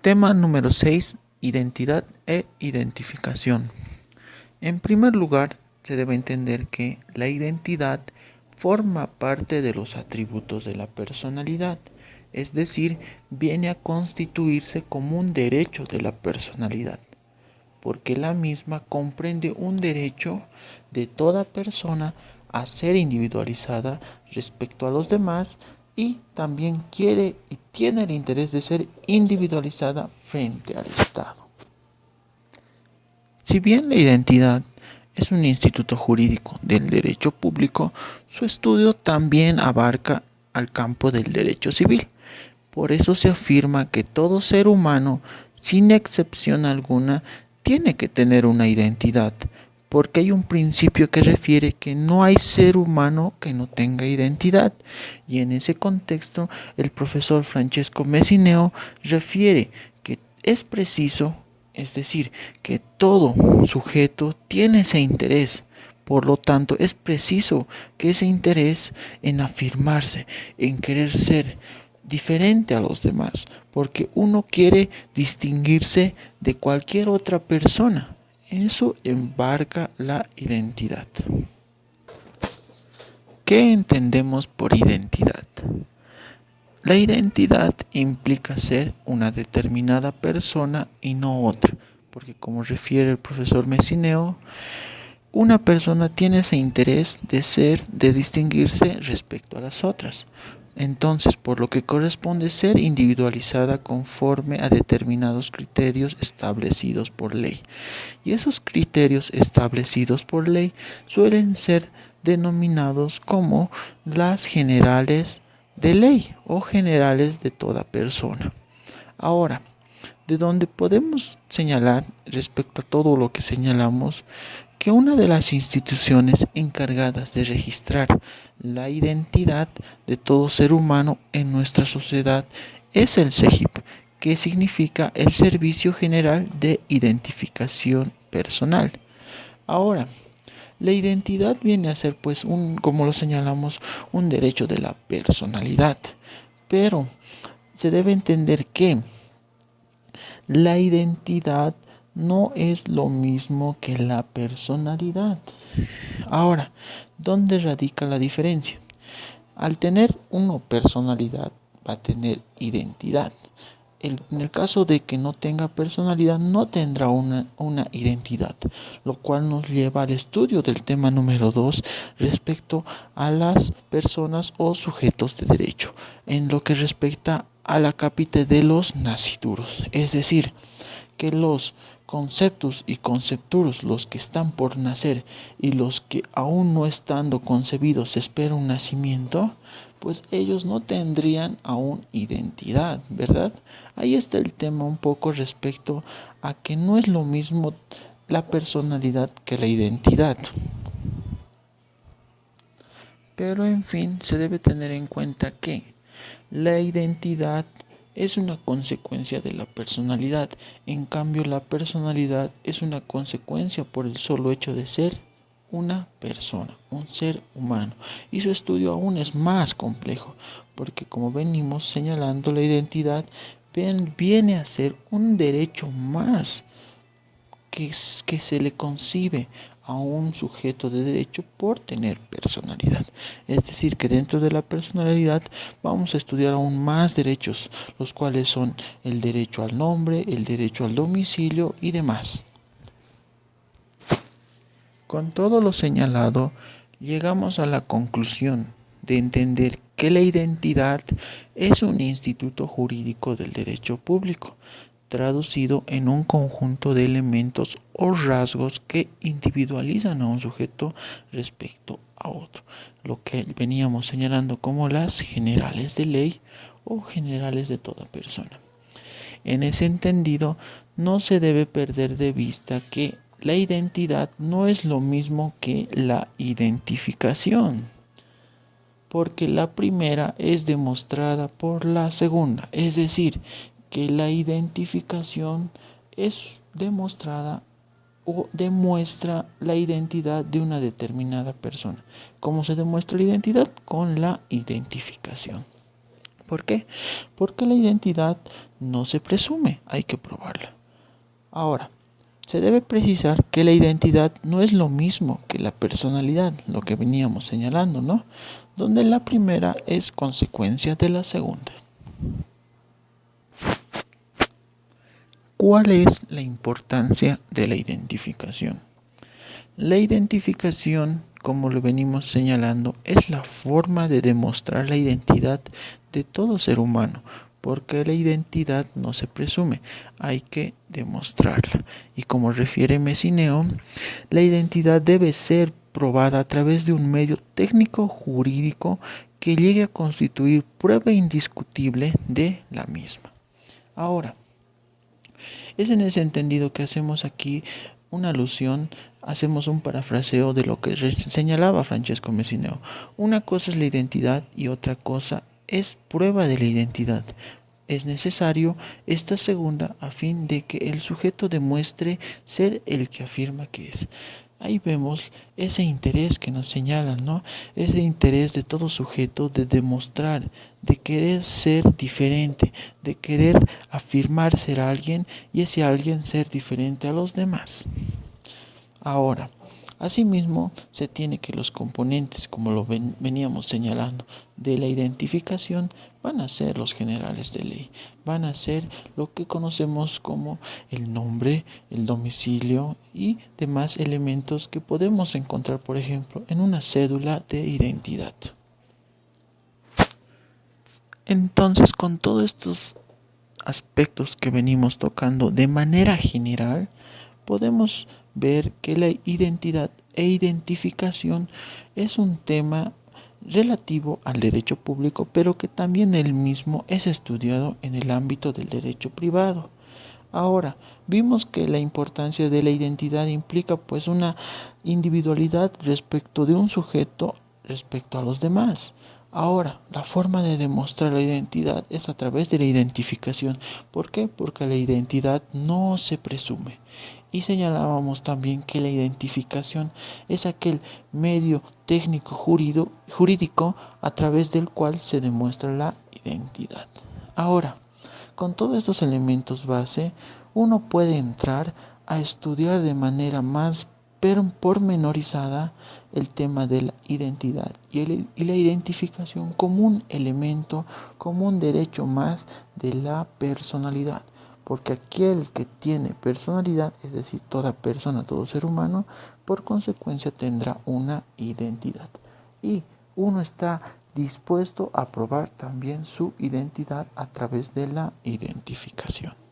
Tema número 6. Identidad e identificación. En primer lugar, se debe entender que la identidad forma parte de los atributos de la personalidad, es decir, viene a constituirse como un derecho de la personalidad, porque la misma comprende un derecho de toda persona a ser individualizada respecto a los demás y también quiere y tiene el interés de ser individualizada frente al Estado. Si bien la identidad es un instituto jurídico del derecho público, su estudio también abarca al campo del derecho civil. Por eso se afirma que todo ser humano, sin excepción alguna, tiene que tener una identidad, porque hay un principio que refiere que no hay ser humano que no tenga identidad. Y en ese contexto, el profesor Francesco Messineo refiere que es preciso, es decir, que todo sujeto tiene ese interés. Por lo tanto, es preciso que ese interés en afirmarse, en querer ser diferente a los demás, porque uno quiere distinguirse de cualquier otra persona. Eso embarca la identidad. ¿Qué entendemos por identidad? La identidad implica ser una determinada persona y no otra, porque como refiere el profesor Messineo, una persona tiene ese interés de distinguirse respecto a las otras. Entonces, por lo que corresponde ser individualizada conforme a determinados criterios establecidos por ley. Y esos criterios establecidos por ley suelen ser denominados como las generales de ley o generales de toda persona. Ahora, de donde podemos señalar respecto a todo lo que señalamos, que una de las instituciones encargadas de registrar la identidad de todo ser humano en nuestra sociedad es el SEGIP, que significa el Servicio General de Identificación Personal. Ahora, la identidad viene a ser, pues, como lo señalamos, un derecho de la personalidad, pero se debe entender que la identidad no es lo mismo que la personalidad. Ahora, ¿dónde radica la diferencia? Al tener una personalidad, va a tener identidad. En el caso de que no tenga personalidad, no tendrá una identidad, lo cual nos lleva al estudio del tema número 2 respecto a las personas o sujetos de derecho, en lo que respecta a la capite de los nasciduros, es decir, que los conceptos y concepturos, los que están por nacer y los que aún no estando concebidos se espera un nacimiento, pues ellos no tendrían aún identidad, ¿verdad? Ahí está el tema un poco respecto a que no es lo mismo la personalidad que la identidad. Pero en fin, se debe tener en cuenta que la identidad es una consecuencia de la personalidad. En cambio, la personalidad es una consecuencia por el solo hecho de ser una persona, un ser humano. Y su estudio aún es más complejo, porque como venimos señalando, la identidad viene a ser un derecho más que se le concibe a un sujeto de derecho por tener personalidad. Es decir, que dentro de la personalidad vamos a estudiar aún más derechos, los cuales son el derecho al nombre, el derecho al domicilio y demás. Con todo lo señalado, llegamos a la conclusión de entender que la identidad es un instituto jurídico del derecho público, traducido en un conjunto de elementos o rasgos que individualizan a un sujeto respecto a otro, lo que veníamos señalando como las generales de ley o generales de toda persona. En ese entendido, no se debe perder de vista que la identidad no es lo mismo que la identificación, porque la primera es demostrada por la segunda, es decir, que la identificación es demostrada o demuestra la identidad de una determinada persona. ¿Cómo se demuestra la identidad? Con la identificación. ¿Por qué? Porque la identidad no se presume, hay que probarla. Ahora, se debe precisar que la identidad no es lo mismo que la personalidad, lo que veníamos señalando, ¿no? Donde la primera es consecuencia de la segunda. ¿Cuál es la importancia de la identificación? La identificación, como lo venimos señalando, es la forma de demostrar la identidad de todo ser humano, porque la identidad no se presume, hay que demostrarla. Y como refiere Messineo, la identidad debe ser probada a través de un medio técnico jurídico que llegue a constituir prueba indiscutible de la misma. Ahora, es en ese entendido que hacemos aquí una alusión, hacemos un parafraseo de lo que señalaba Francesco Messineo. Una cosa es la identidad y otra cosa es prueba de la identidad. Es necesario esta segunda a fin de que el sujeto demuestre ser el que afirma que es. Ahí vemos ese interés que nos señalan, ¿no? Ese interés de todo sujeto de demostrar, de querer ser diferente, de querer afirmar ser alguien y ese alguien ser diferente a los demás. Ahora, asimismo, se tiene que los componentes, como lo veníamos señalando, de la identificación van a ser los generales de ley, van a ser lo que conocemos como el nombre, el domicilio y demás elementos que podemos encontrar, por ejemplo, en una cédula de identidad. Entonces, con todos estos aspectos que venimos tocando de manera general, podemos ver que la identidad e identificación es un tema relativo al derecho público, pero que también el mismo es estudiado en el ámbito del derecho privado. Ahora, vimos que la importancia de la identidad implica pues una individualidad respecto de un sujeto respecto a los demás. Ahora, la forma de demostrar la identidad es a través de la identificación. ¿Por qué? Porque la identidad no se presume. Y señalábamos también que la identificación es aquel medio técnico jurídico a través del cual se demuestra la identidad. Ahora, con todos estos elementos base, uno puede entrar a estudiar de manera más pormenorizada el tema de la identidad y la identificación como un elemento, como un derecho más de la personalidad. Porque aquel que tiene personalidad, es decir, toda persona, todo ser humano, por consecuencia tendrá una identidad. Y uno está dispuesto a probar también su identidad a través de la identificación.